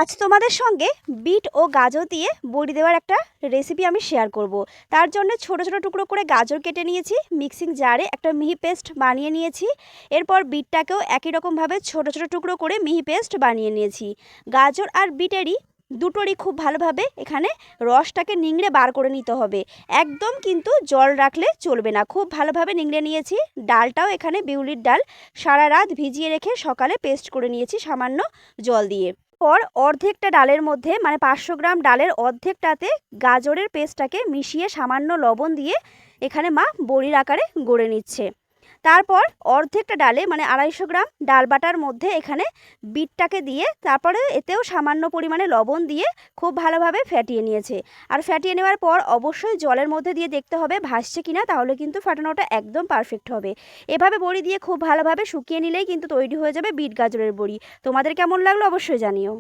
আজ তোমাদের সঙ্গে বিট ও গাজর দিয়ে বড়ি দেওয়ার একটা রেসিপি আমি শেয়ার করব। তার জন্য ছোট ছোট টুকরো করে গাজর কেটে নিয়েছি, মিক্সিং জারে একটা মিহি পেস্ট বানিয়ে নিয়েছি। এরপর বিটটাকেও একই রকমভাবে ছোট ছোট টুকরো করে মিহি পেস্ট বানিয়ে নিয়েছি। গাজর আর বিটেরই দুটোরই খুব ভালোভাবে এখানে রসটাকে নিংড়ে বার করে নিতে হবে। একদম কিন্তু জল রাখলে চলবে না, খুব ভালোভাবে নিংড়ে নিয়েছি। ডালটাও এখানে বিউলির ডাল সারা রাত ভিজিয়ে রেখে সকালে পেস্ট করে নিয়েছি সামান্য জল দিয়ে। পর অর্ধেকটা ডালের মধ্যে মানে 500 গ্রাম ডালের অর্ধেকটাতে গাজরের পেস্টটাকে মিশিয়ে সামান্য লবণ দিয়ে এখানে মা বড়ির আকারে গড়ে নিচ্ছে। তারপর অর্ধেকটা ডালে মানে 250 গ্রাম ডাল বাটার মধ্যে এখানে বিটটাকে দিয়ে তারপরে এতেও সামান্য পরিমাণে লবণ দিয়ে খুব ভালোভাবে ফ্যাটিয়ে নিয়েছে। আর ফ্যাটিয়ে নেওয়ার পর অবশ্যই জলের মধ্যে দিয়ে দেখতে হবে ভাসছে কিনা, তাহলে কিন্তু ফ্যাটানোটা একদম পারফেক্ট হবে। এভাবে বড়ি দিয়ে খুব ভালোভাবে শুকিয়ে নিলেই কিন্তু তৈরি হয়ে যাবে বিট গাজরের বড়ি। তোমাদের কেমন লাগলো অবশ্যই জানিও।